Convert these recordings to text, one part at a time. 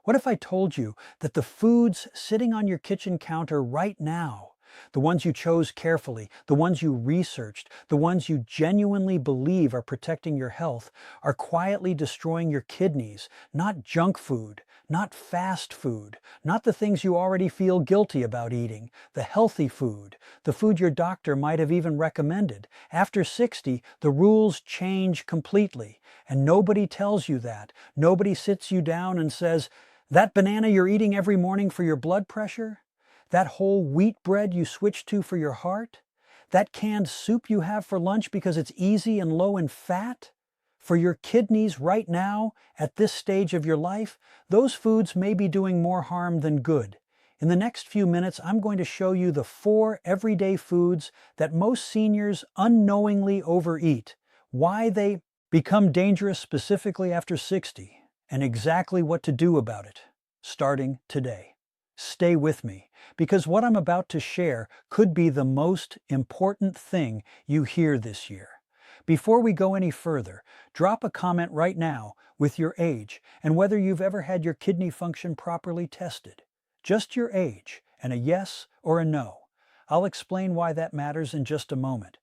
What if I told you that the foods sitting on your kitchen counter right now, the ones you chose carefully, the ones you researched, the ones you genuinely believe are protecting your health, are quietly destroying your kidneys? Not junk food, not fast food, not the things you already feel guilty about eating, the healthy food, the food your doctor might have even recommended. After 60, the rules change completely, and nobody tells you that. Nobody sits you down and says, that banana you're eating every morning for your blood pressure? That whole wheat bread you switch to for your heart? That canned soup you have for lunch because it's easy and low in fat? For your kidneys right now, at this stage of your life, those foods may be doing more harm than good. In the next few minutes, I'm going to show you the 4 everyday foods that most seniors unknowingly overeat, why they become dangerous specifically after 60, and exactly what to do about it, starting today. Stay with me, because what I'm about to share could be the most important thing you hear this year. Before we go any further, drop a comment right now with your age and whether you've ever had your kidney function properly tested. Just your age and a yes or a no. I'll explain why that matters in just a moment.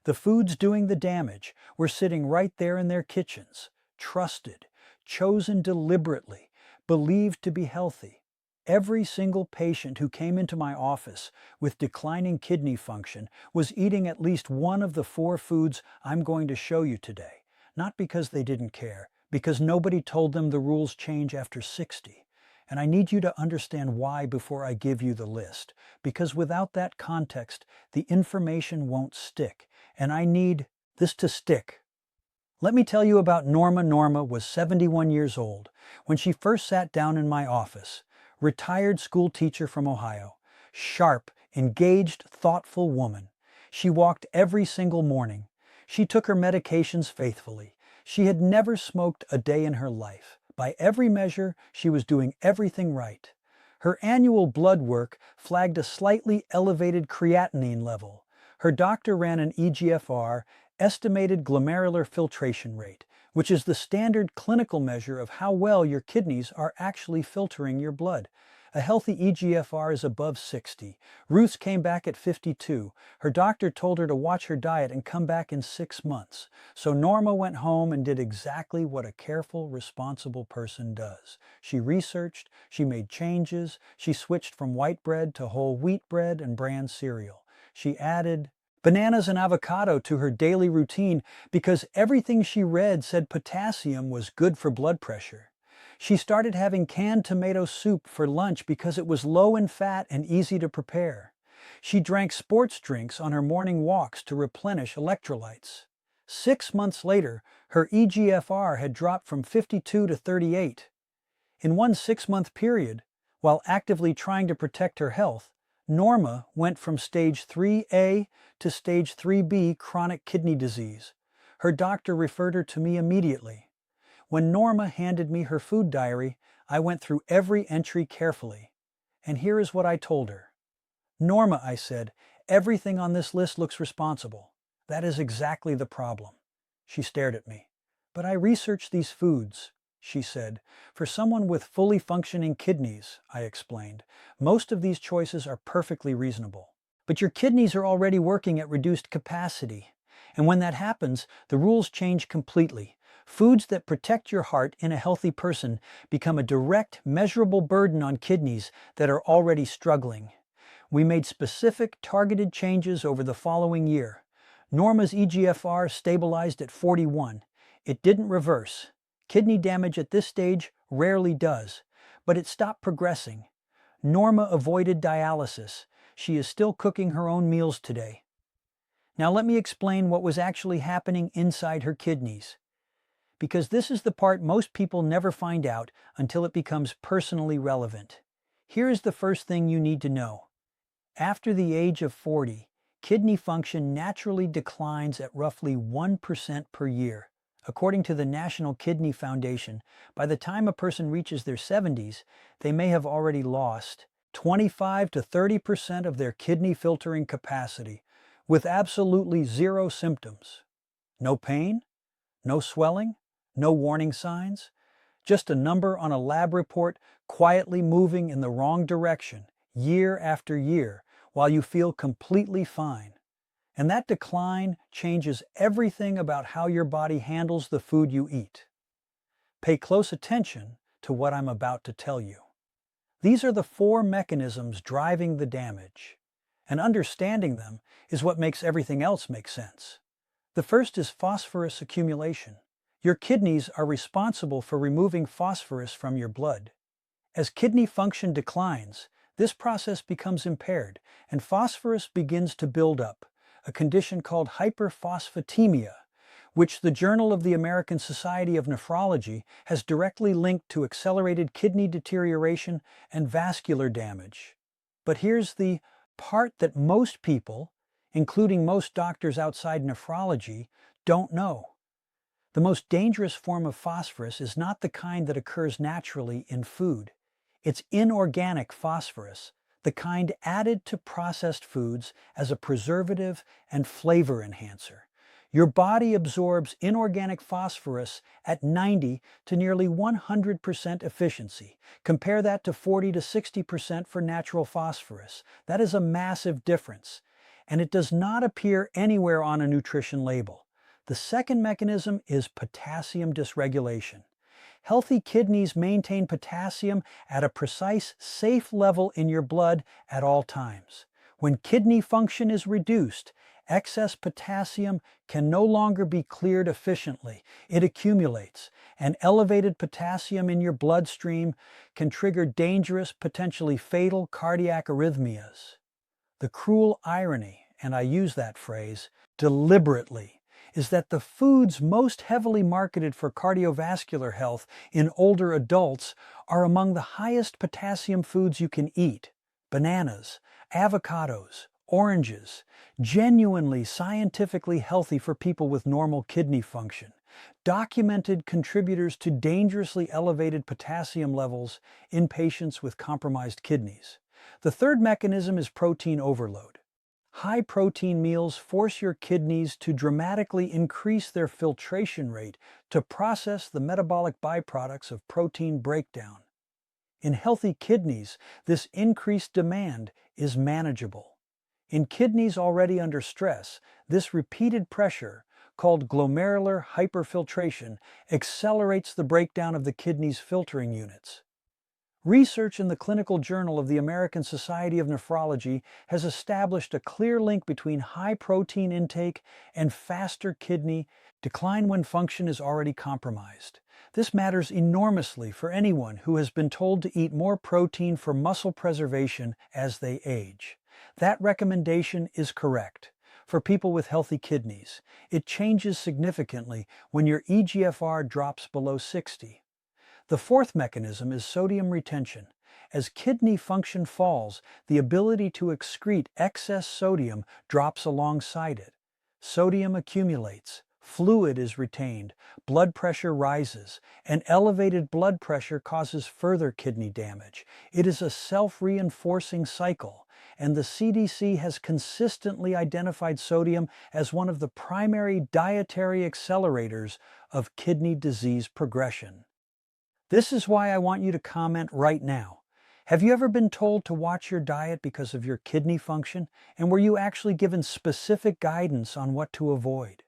The foods doing the damage were sitting right there in their kitchens, trusted, chosen deliberately, believed to be healthy. Every single patient who came into my office with declining kidney function was eating at least one of the 4 foods I'm going to show you today. Not because they didn't care, because nobody told them the rules change after 60. And I need you to understand why before I give you the list, because without that context, the information won't stick, and I need this to stick. Let me tell you about Norma. Norma was 71 years old when she first sat down in my office. Retired school teacher from Ohio. Sharp, engaged, thoughtful woman. She walked every single morning. She took her medications faithfully. She had never smoked a day in her life. By every measure, she was doing everything right. Her annual blood work flagged a slightly elevated creatinine level. Her doctor ran an eGFR, estimated glomerular filtration rate, which is the standard clinical measure of how well your kidneys are actually filtering your blood. A healthy eGFR is above 60. Ruth came back at 52. Her doctor told her to watch her diet and come back in 6 months. So Norma went home and did exactly what a careful, responsible person does. She researched, she made changes, she switched from white bread to whole wheat bread and bran cereal. She added bananas and avocado to her daily routine because everything she read said potassium was good for blood pressure. She started having canned tomato soup for lunch because it was low in fat and easy to prepare. She drank sports drinks on her morning walks to replenish electrolytes. 6 months later, her eGFR had dropped from 52 to 38. In one 6-month period, while actively trying to protect her health, Norma went from stage 3A to stage 3B chronic kidney disease. Her doctor referred her to me immediately. When Norma handed me her food diary, I went through every entry carefully. And here is what I told her. Norma, I said, everything on this list looks responsible. That is exactly the problem. She stared at me. But I researched these foods, she said. For someone with fully functioning kidneys, I explained, most of these choices are perfectly reasonable. But your kidneys are already working at reduced capacity. And when that happens, the rules change completely. Foods that protect your heart in a healthy person become a direct, measurable burden on kidneys that are already struggling. We made specific, targeted changes over the following year. Norma's eGFR stabilized at 41. It didn't reverse. Kidney damage at this stage rarely does, but it stopped progressing. Norma avoided dialysis. She is still cooking her own meals today. Now let me explain what was actually happening inside her kidneys, because this is the part most people never find out until it becomes personally relevant. Here is the first thing you need to know. After the age of 40, kidney function naturally declines at roughly 1% per year. According to the National Kidney Foundation, by the time a person reaches their 70s, they may have already lost 25 to 30% of their kidney filtering capacity, with absolutely zero symptoms. No pain, no swelling, no warning signs, just a number on a lab report quietly moving in the wrong direction year after year while you feel completely fine. And that decline changes everything about how your body handles the food you eat. Pay close attention to what I'm about to tell you. These are the four mechanisms driving the damage, and understanding them is what makes everything else make sense. The first is phosphorus accumulation. Your kidneys are responsible for removing phosphorus from your blood. As kidney function declines, this process becomes impaired, and phosphorus begins to build up, a condition called hyperphosphatemia, which the Journal of the American Society of Nephrology has directly linked to accelerated kidney deterioration and vascular damage. But here's the part that most people, including most doctors outside nephrology, don't know. The most dangerous form of phosphorus is not the kind that occurs naturally in food. It's inorganic phosphorus, the kind added to processed foods as a preservative and flavor enhancer. Your body absorbs inorganic phosphorus at 90 to nearly 100% efficiency. Compare that to 40 to 60% for natural phosphorus. That is a massive difference, and it does not appear anywhere on a nutrition label. The second mechanism is potassium dysregulation. Healthy kidneys maintain potassium at a precise, safe level in your blood at all times. When kidney function is reduced, excess potassium can no longer be cleared efficiently. It accumulates, and elevated potassium in your bloodstream can trigger dangerous, potentially fatal cardiac arrhythmias. The cruel irony, and I use that phrase deliberately, is that the foods most heavily marketed for cardiovascular health in older adults are among the highest potassium foods you can eat. Bananas, avocados, oranges, genuinely scientifically healthy for people with normal kidney function, documented contributors to dangerously elevated potassium levels in patients with compromised kidneys. The third mechanism is protein overload. High-protein meals force your kidneys to dramatically increase their filtration rate to process the metabolic byproducts of protein breakdown. In healthy kidneys, this increased demand is manageable. In kidneys already under stress, this repeated pressure, called glomerular hyperfiltration, accelerates the breakdown of the kidney's filtering units. Research in the Clinical Journal of the American Society of Nephrology has established a clear link between high protein intake and faster kidney decline when function is already compromised. This matters enormously for anyone who has been told to eat more protein for muscle preservation as they age. That recommendation is correct. For people with healthy kidneys, it changes significantly when your eGFR drops below 60. The fourth mechanism is sodium retention. As kidney function falls, the ability to excrete excess sodium drops alongside it. Sodium accumulates, fluid is retained, blood pressure rises, and elevated blood pressure causes further kidney damage. It is a self-reinforcing cycle, and the CDC has consistently identified sodium as one of the primary dietary accelerators of kidney disease progression. This is why I want you to comment right now. Have you ever been told to watch your diet because of your kidney function, and were you actually given specific guidance on what to avoid?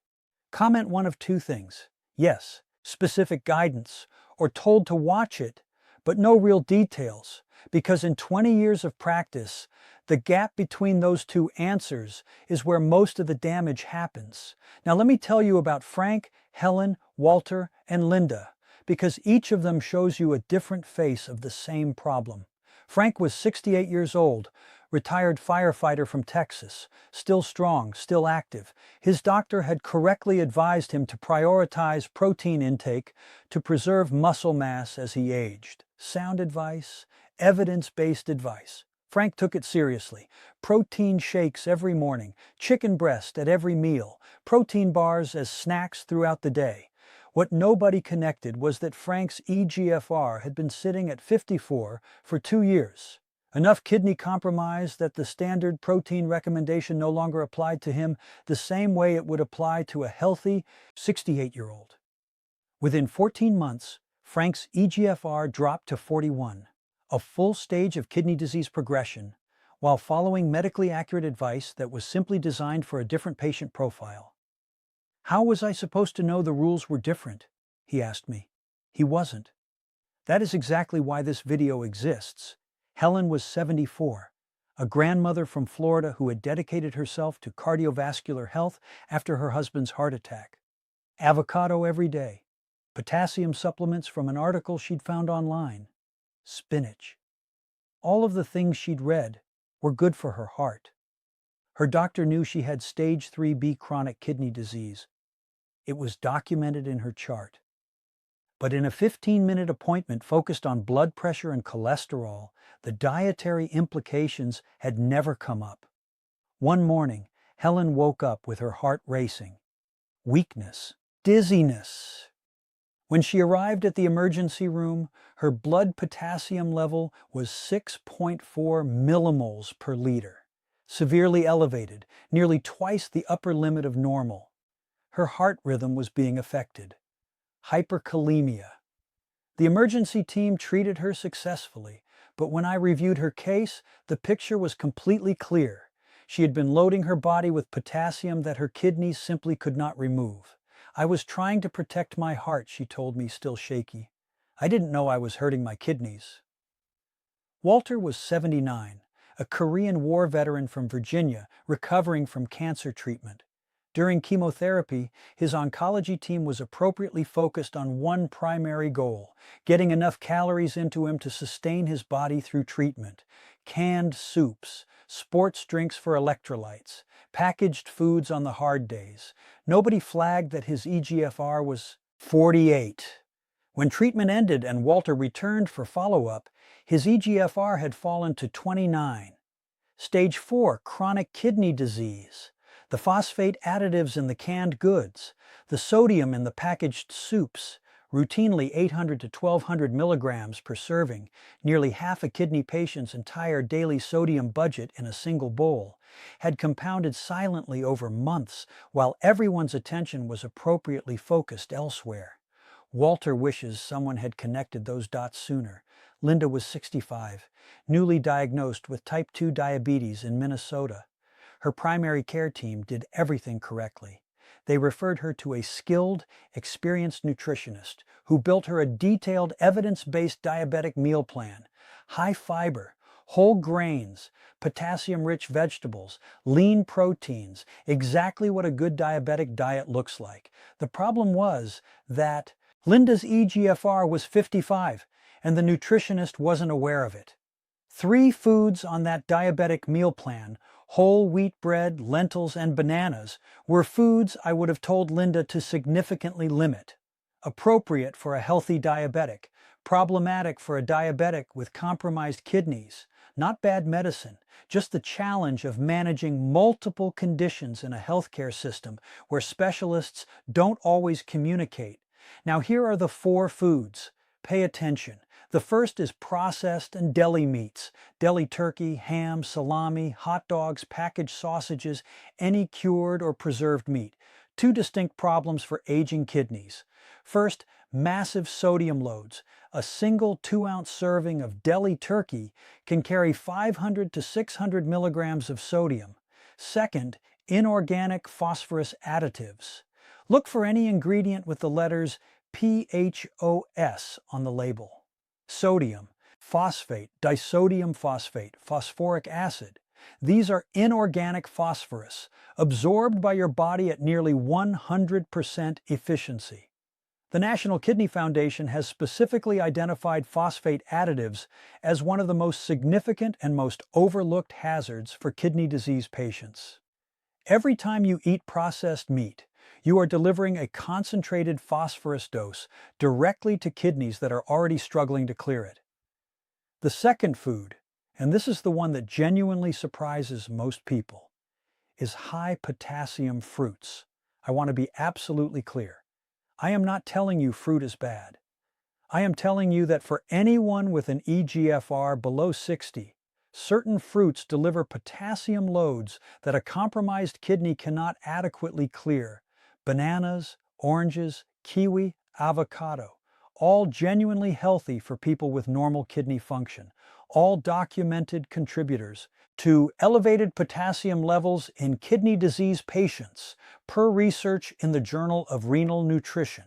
Comment one of two things. Yes, specific guidance, or told to watch it, but no real details, because in 20 years of practice, the gap between those two answers is where most of the damage happens. Now let me tell you about Frank, Helen, Walter, and Linda, because each of them shows you a different face of the same problem. Frank was 68 years old, retired firefighter from Texas, still strong, still active. His doctor had correctly advised him to prioritize protein intake to preserve muscle mass as he aged. Sound advice, evidence-based advice. Frank took it seriously. Protein shakes every morning, chicken breast at every meal, protein bars as snacks throughout the day. What nobody connected was that Frank's eGFR had been sitting at 54 for 2 years. Enough kidney compromise that the standard protein recommendation no longer applied to him the same way it would apply to a healthy 68-year-old. Within 14 months, Frank's eGFR dropped to 41, a full stage of kidney disease progression, while following medically accurate advice that was simply designed for a different patient profile. How was I supposed to know the rules were different? He asked me. He wasn't. That is exactly why this video exists. Helen was 74, a grandmother from Florida who had dedicated herself to cardiovascular health after her husband's heart attack. Avocado every day, potassium supplements from an article she'd found online, spinach. All of the things she'd read were good for her heart. Her doctor knew she had stage 3B chronic kidney disease. It was documented in her chart. But in a 15-minute appointment focused on blood pressure and cholesterol, the dietary implications had never come up. One morning, Helen woke up with her heart racing, weakness, dizziness. When she arrived at the emergency room, her blood potassium level was 6.4 millimoles per liter, severely elevated, nearly twice the upper limit of normal. Her heart rhythm was being affected. Hyperkalemia. The emergency team treated her successfully, but when I reviewed her case, the picture was completely clear. She had been loading her body with potassium that her kidneys simply could not remove. I was trying to protect my heart, she told me, still shaky. I didn't know I was hurting my kidneys. Walter was 79, a Korean War veteran from Virginia, recovering from cancer treatment. During chemotherapy, his oncology team was appropriately focused on one primary goal: getting enough calories into him to sustain his body through treatment. Canned soups, sports drinks for electrolytes, packaged foods on the hard days. Nobody flagged that his eGFR was 48. When treatment ended and Walter returned for follow-up, his eGFR had fallen to 29. Stage 4 chronic kidney disease. The phosphate additives in the canned goods, the sodium in the packaged soups, routinely 800 to 1200 milligrams per serving, nearly half a kidney patient's entire daily sodium budget in a single bowl, had compounded silently over months while everyone's attention was appropriately focused elsewhere. Walter wishes someone had connected those dots sooner. Linda was 65, newly diagnosed with type 2 diabetes in Minnesota. Her primary care team did everything correctly. They referred her to a skilled, experienced nutritionist who built her a detailed, evidence-based diabetic meal plan. High fiber, whole grains, potassium-rich vegetables, lean proteins, exactly what a good diabetic diet looks like. The problem was that Linda's eGFR was 55, and the nutritionist wasn't aware of it. 3 foods on that diabetic meal plan, whole wheat bread, lentils, and bananas, were foods I would have told Linda to significantly limit. Appropriate for a healthy diabetic, problematic for a diabetic with compromised kidneys. Not bad medicine, just the challenge of managing multiple conditions in a healthcare system where specialists don't always communicate. Now here are the 4 foods. Pay attention. The first is processed and deli meats, deli turkey, ham, salami, hot dogs, packaged sausages, any cured or preserved meat. 2 distinct problems for aging kidneys. First, massive sodium loads. A single 2-ounce serving of deli turkey can carry 500 to 600 milligrams of sodium. Second, inorganic phosphorus additives. Look for any ingredient with the letters PHOS on the label. Sodium, phosphate, disodium phosphate, phosphoric acid. These are inorganic phosphorus, absorbed by your body at nearly 100% efficiency. The National Kidney Foundation has specifically identified phosphate additives as one of the most significant and most overlooked hazards for kidney disease patients. Every time you eat processed meat, you are delivering a concentrated phosphorus dose directly to kidneys that are already struggling to clear it. The second food, and this is the one that genuinely surprises most people, is high potassium fruits. I want to be absolutely clear. I am not telling you fruit is bad. I am telling you that for anyone with an eGFR below 60, certain fruits deliver potassium loads that a compromised kidney cannot adequately clear. Bananas, oranges, kiwi, avocado. all genuinely healthy for people with normal kidney function, all documented contributors to elevated potassium levels in kidney disease patients, per research in the Journal of Renal Nutrition.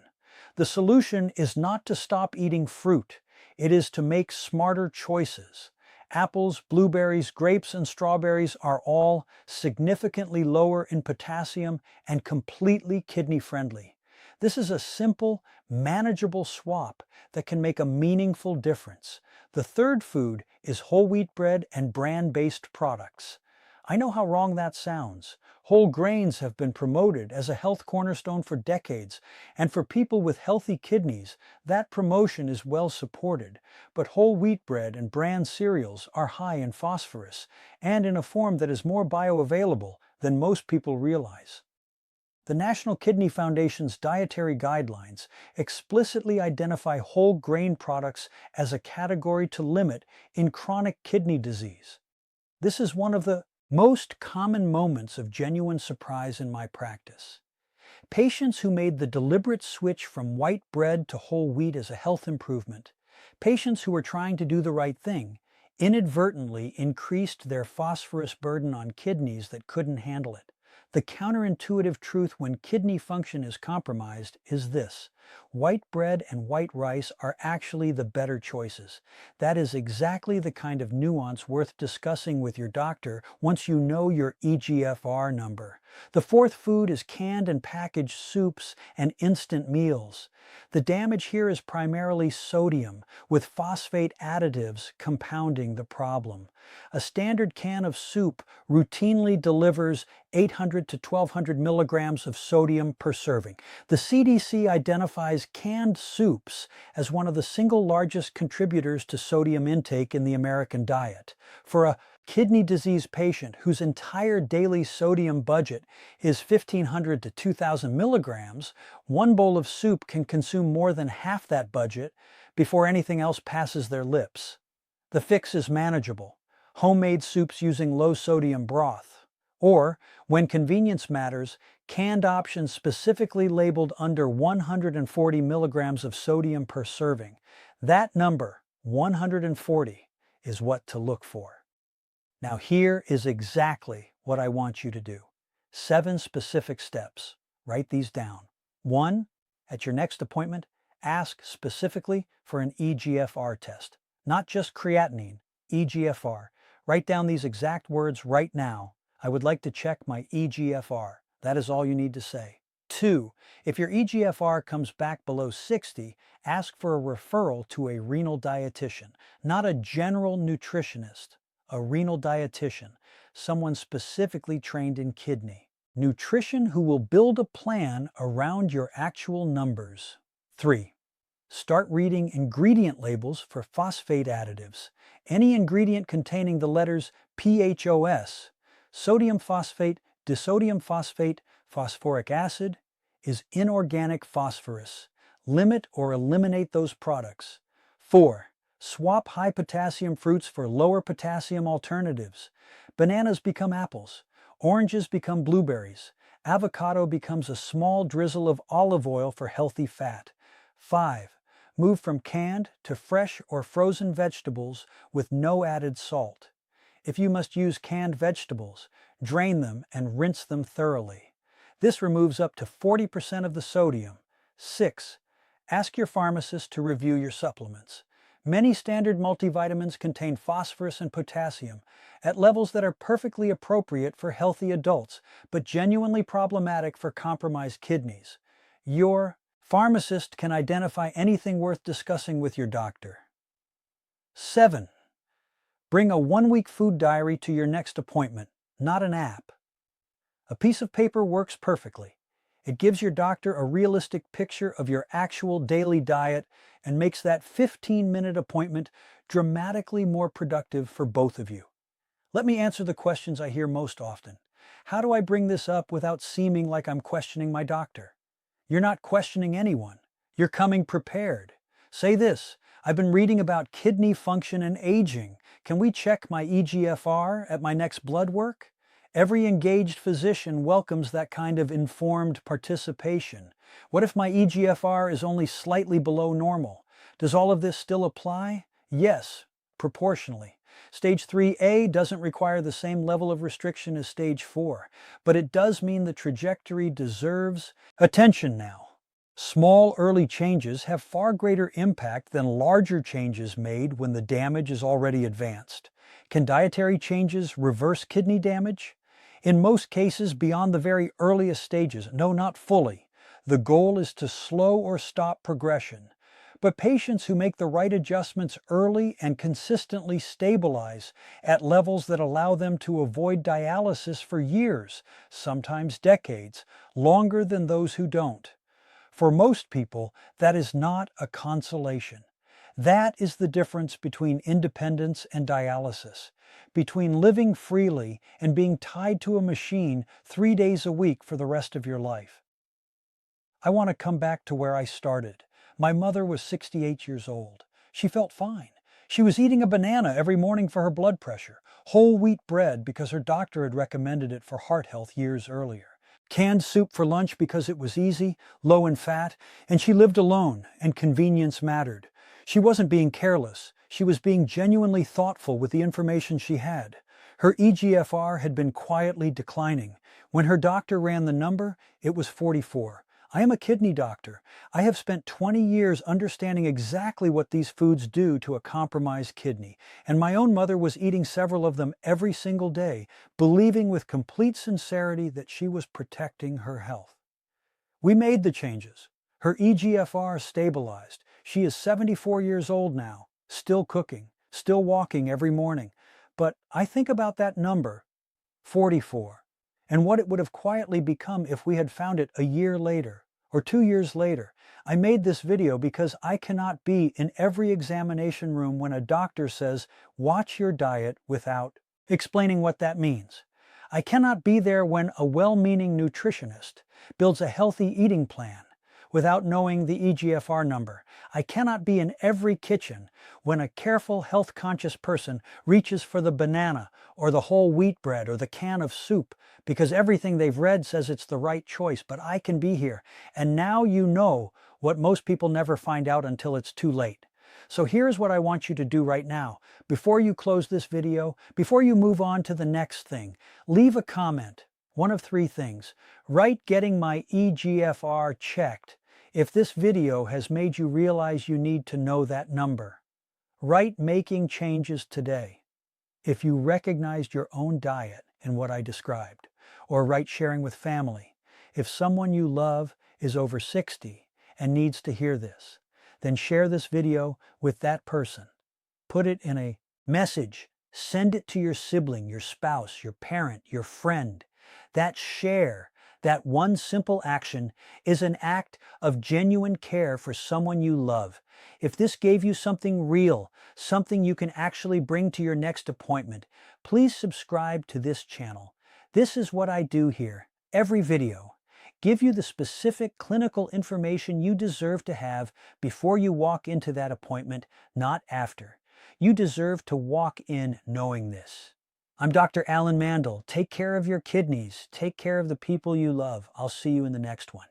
The solution is not to stop eating fruit, it is to make smarter choices. Apples, blueberries, grapes, and strawberries are all significantly lower in potassium and completely kidney-friendly. This is a simple, manageable swap that can make a meaningful difference. The third food is whole wheat bread and bran-based products. I know how wrong that sounds. Whole grains have been promoted as a health cornerstone for decades, and for people with healthy kidneys, that promotion is well supported. But whole wheat bread and bran cereals are high in phosphorus, and in a form that is more bioavailable than most people realize. The National Kidney Foundation's dietary guidelines explicitly identify whole grain products as a category to limit in chronic kidney disease. This is one of the most common moments of genuine surprise in my practice. Patients who made the deliberate switch from white bread to whole wheat as a health improvement, patients who were trying to do the right thing, inadvertently increased their phosphorus burden on kidneys that couldn't handle it. The counterintuitive truth when kidney function is compromised is this: white bread and white rice are actually the better choices. That is exactly the kind of nuance worth discussing with your doctor once you know your eGFR number. The fourth food is canned and packaged soups and instant meals. The damage here is primarily sodium, with phosphate additives compounding the problem. A standard can of soup routinely delivers 800 to 1200 milligrams of sodium per serving. The CDC identifies canned soups as one of the single largest contributors to sodium intake in the American diet. For a kidney disease patient whose entire daily sodium budget is 1500 to 2000 milligrams, one bowl of soup can consume more than half that budget before anything else passes their lips. The fix is manageable: homemade soups using low sodium broth, or, when convenience matters, canned options specifically labeled under 140 milligrams of sodium per serving. That number, 140, is what to look for. Now here is exactly what I want you to do. 7 specific steps. Write these down. 1. At your next appointment, ask specifically for an eGFR test. Not just creatinine, eGFR. Write down these exact words right now. I would like to check my eGFR. That is all you need to say. 2. If your eGFR comes back below 60, ask for a referral to a renal dietitian, not a general nutritionist. A renal dietitian, someone specifically trained in kidney nutrition who will build a plan around your actual numbers. 3. Start reading ingredient labels for phosphate additives. Any ingredient containing the letters PHOS, sodium phosphate, disodium phosphate, phosphoric acid, is inorganic phosphorus. Limit or eliminate those products. 4. Swap high potassium fruits for lower potassium alternatives. Bananas become apples. Oranges become blueberries. Avocado becomes a small drizzle of olive oil for healthy fat. 5. Move from canned to fresh or frozen vegetables with no added salt. If you must use canned vegetables, drain them and rinse them thoroughly. This removes up to 40% of the sodium. 6. Ask your pharmacist to review your supplements. Many standard multivitamins contain phosphorus and potassium at levels that are perfectly appropriate for healthy adults, but genuinely problematic for compromised kidneys. Your pharmacist can identify anything worth discussing with your doctor. 7. Bring a 1-week food diary to your next appointment, not an app. A piece of paper works perfectly. It gives your doctor a realistic picture of your actual daily diet and makes that 15-minute appointment dramatically more productive for both of you. Let me answer the questions I hear most often. How do I bring this up without seeming like I'm questioning my doctor? You're not questioning anyone. You're coming prepared. Say this: I've been reading about kidney function and aging. Can we check my eGFR at my next blood work? Every engaged physician welcomes that kind of informed participation. What if my eGFR is only slightly below normal? Does all of this still apply? Yes, proportionally. Stage 3A doesn't require the same level of restriction as stage 4, but it does mean the trajectory deserves attention now. Small early changes have far greater impact than larger changes made when the damage is already advanced. Can dietary changes reverse kidney damage? In most cases, beyond the very earliest stages, no, not fully. The goal is to slow or stop progression. But patients who make the right adjustments early and consistently stabilize at levels that allow them to avoid dialysis for years, sometimes decades, longer than those who don't. For most people, that is not a consolation. That is the difference between independence and dialysis, between living freely and being tied to a machine 3 days a week for the rest of your life. I want to come back to where I started. My mother was 68 years old. She felt fine. She was eating a banana every morning for her blood pressure, whole wheat bread because her doctor had recommended it for heart health years earlier, canned soup for lunch because it was easy, low in fat, and she lived alone, and convenience mattered. She wasn't being careless. She was being genuinely thoughtful with the information she had. Her eGFR had been quietly declining. When her doctor ran the number, it was 44. I am a kidney doctor. I have spent 20 years understanding exactly what these foods do to a compromised kidney, and my own mother was eating several of them every single day, believing with complete sincerity that she was protecting her health. We made the changes. Her eGFR stabilized. She is 74 years old now, still cooking, still walking every morning. But I think about that number, 44. And what it would have quietly become if we had found it a year later or 2 years later. I made this video because I cannot be in every examination room when a doctor says, watch your diet without explaining what that means. I cannot be there when a well-meaning nutritionist builds a healthy eating plan without knowing the eGFR number. I cannot be in every kitchen when a careful, health-conscious person reaches for the banana or the whole wheat bread or the can of soup because everything they've read says it's the right choice, but I can be here. And now you know what most people never find out until it's too late. So here's what I want you to do right now. Before you close this video, before you move on to the next thing, leave a comment. One of 3 things. Write "getting my eGFR checked" if this video has made you realize you need to know that number. Write "making changes today" if you recognized your own diet in what I described. Or write "sharing with family" if someone you love is over 60 and needs to hear this. Then share this video with that person. Put it in a message. Send it to your sibling, your spouse, your parent, your friend. That share, that one simple action, is an act of genuine care for someone you love. If this gave you something real, something you can actually bring to your next appointment, please subscribe to this channel. This is what I do here, every video. Give you the specific clinical information you deserve to have before you walk into that appointment, not after. You deserve to walk in knowing this. I'm Dr. Alan Mandel. Take care of your kidneys. Take care of the people you love. I'll see you in the next one.